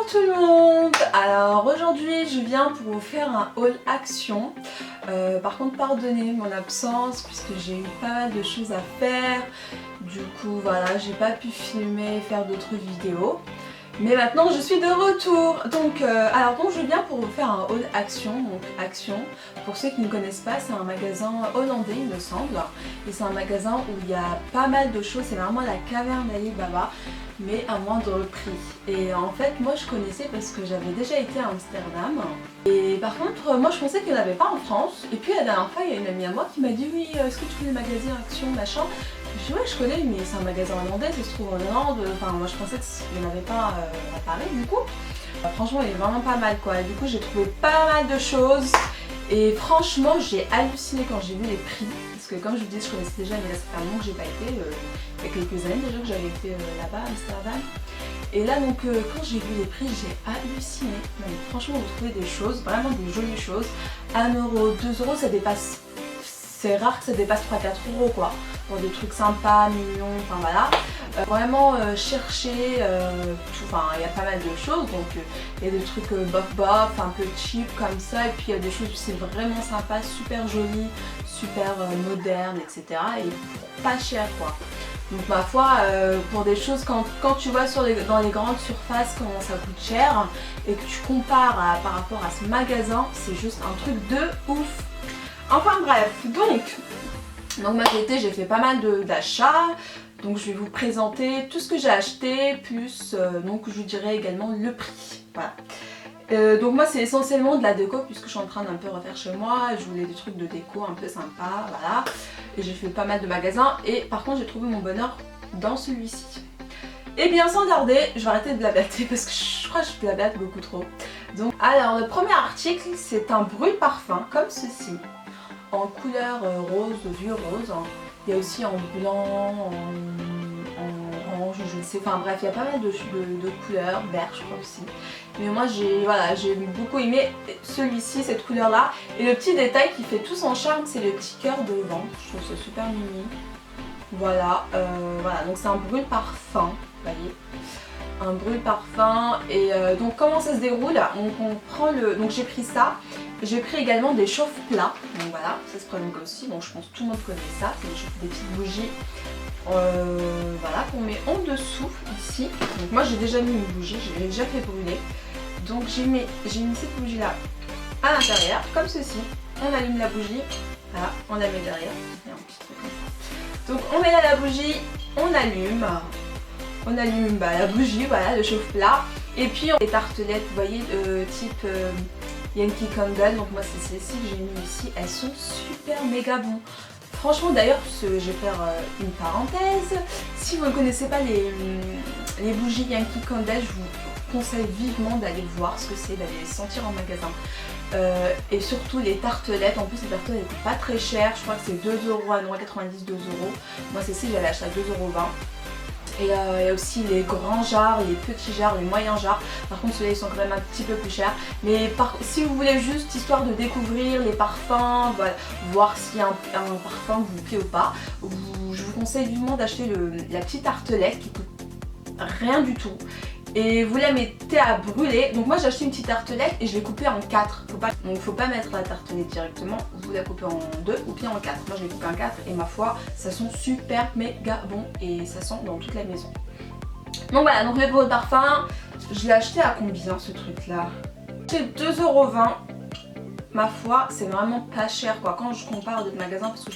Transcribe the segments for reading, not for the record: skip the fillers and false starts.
Bonjour tout le monde. Alors aujourd'hui je viens pour vous faire un haul action. Par contre pardonnez mon absence puisque j'ai eu pas mal de choses à faire. Du coup voilà, j'ai pas pu filmer et faire d'autres vidéos. Mais maintenant je suis de retour. Donc je viens pour vous faire un haul action. Donc Action, pour ceux qui ne connaissent pas, c'est un magasin hollandais il me semble. Et c'est un magasin où il y a pas mal de choses. C'est vraiment la caverne d'Ali Baba, mais à moindre prix. Et en fait moi je connaissais parce que j'avais déjà été à Amsterdam. Et par contre moi je pensais qu'il n'y en avait pas en France. Et puis la dernière fois il y a une amie à moi qui m'a dit oui, est-ce que tu connais le magasin Action machin. Je dis ouais je connais, mais c'est un magasin hollandais, ça se trouve en Hollande. Enfin moi je pensais qu'il n'y en avait pas à Paris du coup. Franchement il est vraiment pas mal quoi. Et du coup j'ai trouvé pas mal de choses. Et franchement j'ai halluciné quand j'ai vu les prix. Parce que comme je vous dis je connaissais déjà, mais là ça fait un moment que j'ai pas été. Il y a quelques années déjà que j'avais été là-bas à Amsterdam. Et là donc quand j'ai vu les prix j'ai halluciné. Donc, franchement vous trouvez des choses, vraiment des jolies choses. 1€, 2€, ça dépasse. C'est rare que ça dépasse 3-4€ quoi. Pour des trucs sympas, mignons, enfin voilà. Vraiment chercher tout, enfin il y a pas mal de choses. Donc il y a des trucs bof bof, un peu cheap comme ça. Et puis il y a des choses où c'est vraiment sympa, super joli, super moderne, etc. Et pour pas cher quoi. Donc ma foi, pour des choses, quand tu vois dans les grandes surfaces comment ça coûte cher et que tu compares par rapport à ce magasin, c'est juste un truc de ouf. Enfin bref, donc moi j'ai fait pas mal d'achats. Donc je vais vous présenter tout ce que j'ai acheté, plus donc je vous dirai également le prix. Voilà. Donc moi c'est essentiellement de la déco puisque je suis en train d'un peu refaire chez moi. Je voulais des trucs de déco un peu sympa, voilà. Et j'ai fait pas mal de magasins et par contre j'ai trouvé mon bonheur dans celui-ci. Et bien sans tarder, je vais arrêter de blablater parce que je crois que je blablate beaucoup trop. Donc alors le premier article c'est un brûle-parfum comme ceci. En couleur rose, vieux rose. Il y a aussi en blanc, en orange, je ne sais, enfin bref, il y a pas mal de couleurs, vert je crois aussi. Mais moi j'ai beaucoup aimé celui-ci, cette couleur là. Et le petit détail qui fait tout son charme, c'est le petit cœur devant. Je trouve ça super mimi. Voilà, donc c'est un brûle-parfum, vous voyez. Un brûle-parfum. Et donc comment ça se déroule? On prend donc j'ai pris ça. J'ai pris également des chauffe-plats, donc voilà, ça se présente aussi, bon je pense que tout le monde connaît ça, c'est des petites bougies, voilà, qu'on met en dessous ici. Donc moi j'ai déjà mis une bougie, j'ai déjà fait brûler, donc j'ai mis cette bougie là à l'intérieur, comme ceci, on allume la bougie, voilà, on la met derrière, il y a un petit truc comme ça. Donc on met là la bougie, on allume la bougie, voilà, le chauffe-plat, et puis les tartelettes, vous voyez, type... Yankee Candle, donc moi c'est celles-ci que j'ai mis ici, elles sont super méga bon. Franchement d'ailleurs, je vais faire une parenthèse, si vous ne connaissez pas les bougies Yankee Candle, je vous conseille vivement d'aller voir ce que c'est, d'aller les sentir en magasin. Et surtout les tartelettes, en plus les tartelettes elles coûtent pas très cher, je crois que c'est 2€, 1,90€, 2€. Moi celle-ci j'avais acheté à 2,20€. Et il y a aussi les grands jarres, les petits jarres, les moyens jarres. Par contre ceux-là ils sont quand même un petit peu plus chers. Mais si vous voulez juste histoire de découvrir les parfums, voilà, voir si un parfum vous plaît ou pas, je vous conseille vivement d'acheter la petite tartelette qui coûte rien du tout. Et vous la mettez à brûler. Donc moi j'ai acheté une petite tartelette et je l'ai coupée en 4. Donc faut pas mettre la tartelette directement, vous la coupez en 2 ou bien en 4. Moi je l'ai coupée en 4 et ma foi ça sent super méga bon et ça sent dans toute la maison. Donc voilà, donc le parfum, je l'ai acheté à combien ce truc là? C'est 2,20€. Ma foi, c'est vraiment pas cher quoi. Quand je compare à d'autres magasins, parce que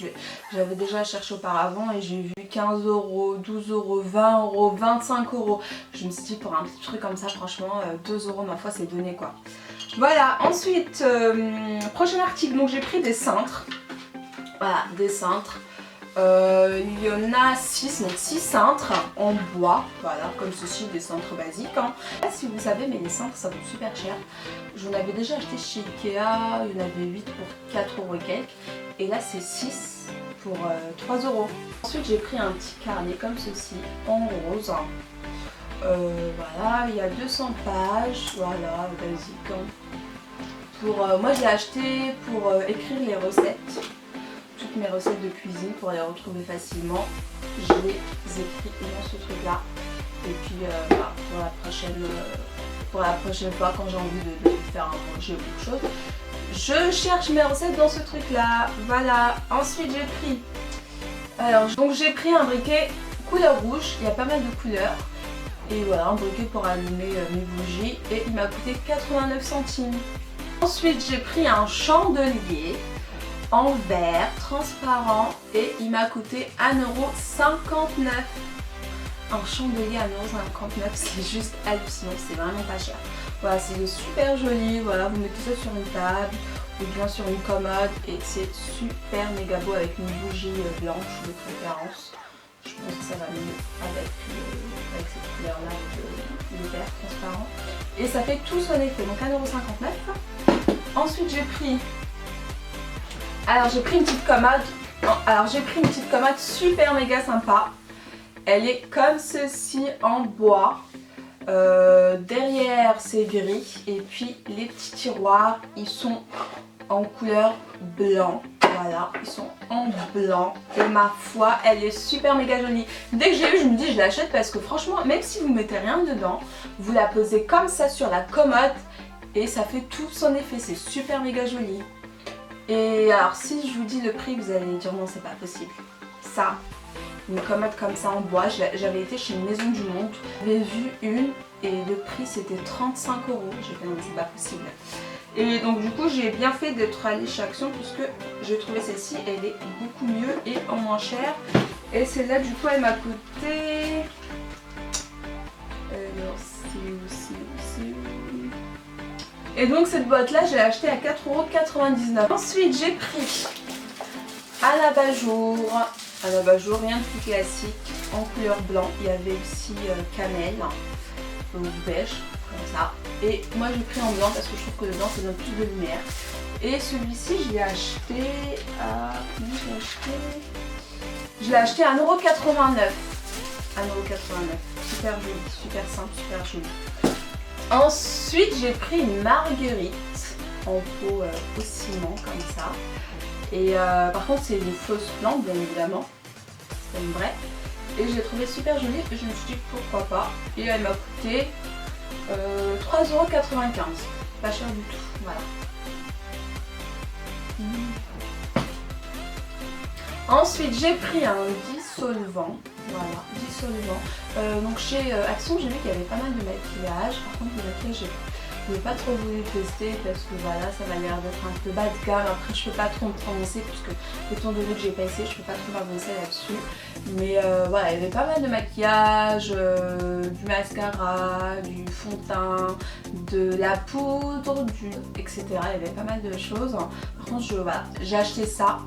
j'avais déjà cherché auparavant et j'ai vu 15€, 12€, 20€, 25€. Je me suis dit pour un petit truc comme ça, franchement, 2€, ma foi, c'est donné quoi. Voilà, ensuite, prochain article, donc j'ai pris des cintres. Voilà, des cintres. Il y en a 6, donc 6 cintres en bois, voilà, comme ceci, des cintres basiques. Hein. Je sais pas si vous savez, mais les cintres ça coûte super cher. J'en avais déjà acheté chez Ikea, il y en avait 8 pour 4€ et quelques. Et là c'est 6 pour 3€. Ensuite j'ai pris un petit carnet comme ceci, en rose. Voilà, il y a 200 pages, voilà, basique. Hein. Moi je l'ai acheté pour écrire les recettes. Toutes mes recettes de cuisine pour les retrouver facilement. Je les écris dans ce truc là. Et puis voilà, pour la prochaine pour la prochaine fois quand j'ai envie de faire un manger ou quelque chose. Je cherche mes recettes dans ce truc là, voilà. Ensuite j'ai pris, j'ai pris un briquet couleur rouge, il y a pas mal de couleurs. Et voilà, un briquet pour allumer mes bougies et il m'a coûté 89 centimes. Ensuite j'ai pris un chandelier en verre transparent et il m'a coûté 1,59 €. Un chandelier à 1,59 €, c'est juste hallucinant, c'est vraiment pas cher. Voilà, c'est super joli, voilà, vous mettez ça sur une table ou bien sur une commode et c'est super méga beau avec une bougie blanche de préférence. Je pense que ça va mieux avec cette couleur là, avec le vert transparent. Et ça fait tout son effet, donc 1,59 €. Ensuite j'ai pris une petite commode. J'ai pris une petite commode super méga sympa. Elle est comme ceci en bois. Derrière c'est gris et puis les petits tiroirs ils sont en couleur blanc. Voilà, ils sont en blanc et ma foi elle est super méga jolie. Dès que j'ai eu je me dis je l'achète parce que franchement même si vous mettez rien dedans, vous la posez comme ça sur la commode et ça fait tout son effet, c'est super méga joli. Et alors si je vous dis le prix vous allez dire non c'est pas possible. Ça, une commode comme ça en bois, j'avais été chez une maison du monde, j'avais vu une et le prix c'était 35 €. J'ai fait non c'est pas possible. Et donc du coup j'ai bien fait d'être allée chez Action puisque j'ai trouvé celle-ci, elle est beaucoup mieux et en moins chère. Et celle-là du coup elle m'a coûté... Et donc cette boîte là je l'ai achetée à 4,99 €. Ensuite j'ai pris un abat-jour. Un abat-jour rien de plus classique en couleur blanc. Il y avait aussi cannelle ou beige comme ça. Et moi j'ai pris en blanc parce que je trouve que le blanc ça donne plus de lumière. Et celui-ci je l'ai acheté à... Je l'ai acheté à 1,89 €. 1,89 €. Super joli, super simple, super joli. Ensuite j'ai pris une marguerite en pot au ciment comme ça. Et par contre c'est une fausse plante bien évidemment. C'est une vraie. Et je l'ai trouvée super jolie et je me suis dit pourquoi pas. Et elle m'a coûté 3,95 €. Pas cher du tout. Voilà. Ensuite j'ai pris un dissolvant. Voilà, dissolvant. Donc chez Action j'ai vu qu'il y avait pas mal de maquillage. Par contre le maquillage je n'ai pas trop voulu tester parce que voilà ça m'a l'air d'être un peu bas de gamme. Après je peux pas trop me prononcer puisque étant donné que j'ai pas essayé je peux pas trop m'avancer là-dessus. Mais voilà il y avait pas mal de maquillage, du mascara, du fond de teint, de la poudre, etc. Il y avait pas mal de choses. Par contre voilà, j'ai acheté ça.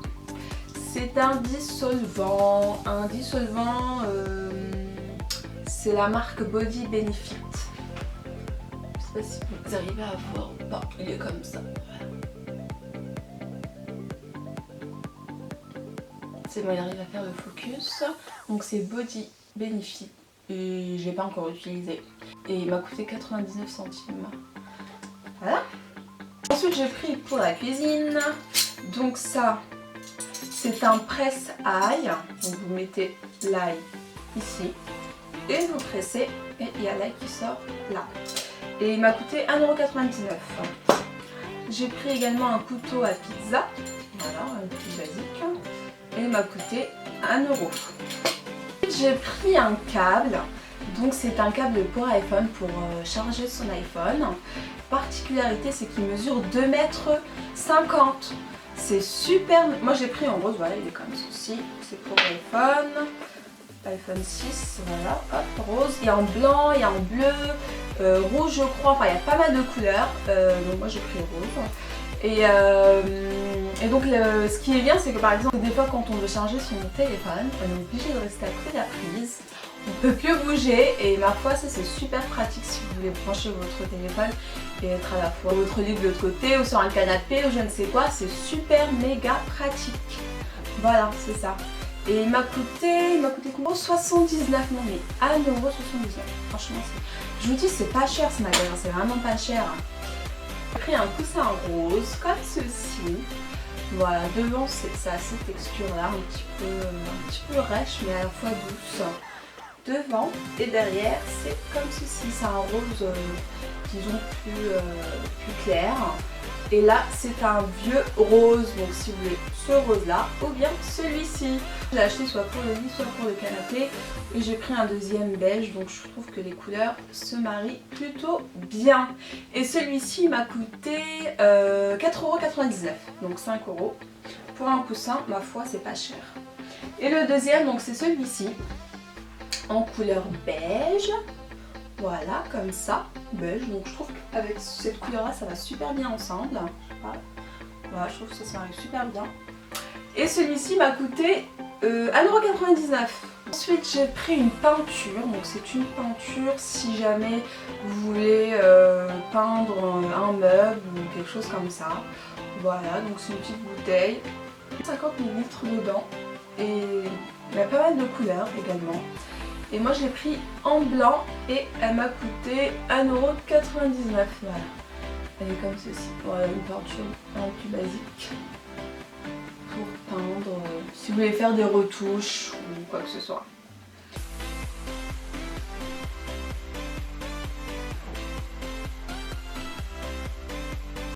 C'est un dissolvant. C'est la marque Body Benefit. Je sais pas si vous arrivez à voir ou pas, il est comme ça. C'est bon, il arrive à faire le focus. Donc c'est Body Benefit et j'ai pas encore utilisé. Et il m'a coûté 99 centimes. Voilà. Ensuite j'ai pris pour la cuisine. Donc ça, c'est un presse-ail. Donc vous mettez l'ail ici et vous pressez et il y a l'ail qui sort là. Et il m'a coûté 1,99 €. J'ai pris également un couteau à pizza, voilà, un plus basique, et il m'a coûté 1 €. J'ai pris un câble, donc c'est un câble pour iPhone pour charger son iPhone. Particularité, c'est qu'il mesure 2,50 m. C'est super, moi j'ai pris en rose, voilà, il est comme ceci, c'est pour iPhone 6, voilà, hop, rose, il y a en blanc, il y a en bleu, rouge je crois, enfin il y a pas mal de couleurs, donc moi j'ai pris rose. Et donc ce qui est bien c'est que par exemple des fois quand on veut charger son téléphone, on est obligé de rester à côté de la prise, on peut plus bouger et ma foi ça c'est super pratique si vous voulez brancher votre téléphone et être à la fois votre lit de l'autre côté ou sur un canapé ou je ne sais quoi, c'est super méga pratique. Voilà, c'est ça. Et il m'a coûté combien? 79, non mais 1,79 €, franchement je vous dis c'est pas cher ce magasin, c'est vraiment pas cher. J'ai pris un coussin rose comme ceci. Voilà, devant ça a cette texture là, un petit peu rêche mais à la fois douce. devant et derrière c'est comme ceci, c'est un rose disons plus clair. Et là c'est un vieux rose, donc si vous voulez ce rose là ou bien celui-ci. J'ai acheté soit pour le lit soit pour le canapé et j'ai pris un deuxième beige, donc je trouve que les couleurs se marient plutôt bien. Et celui-ci m'a coûté 4,99 €, donc 5 €. Pour un coussin, ma foi c'est pas cher. Et le deuxième donc c'est celui-ci en couleur beige. Voilà, comme ça, beige. Donc je trouve qu'avec cette couleur là ça va super bien ensemble. Voilà, je trouve que ça se marie super bien. Et celui-ci m'a coûté 1,99 €. Ensuite j'ai pris une peinture, donc c'est une peinture si jamais vous voulez peindre un meuble ou quelque chose comme ça. Voilà, donc c'est une petite bouteille, 50 ml dedans et il y a pas mal de couleurs également. Et moi je l'ai pris en blanc et elle m'a coûté 1,99 €. Voilà, elle est comme ceci. Voilà, une peinture un peu plus basique pour peindre si vous voulez faire des retouches ou quoi que ce soit.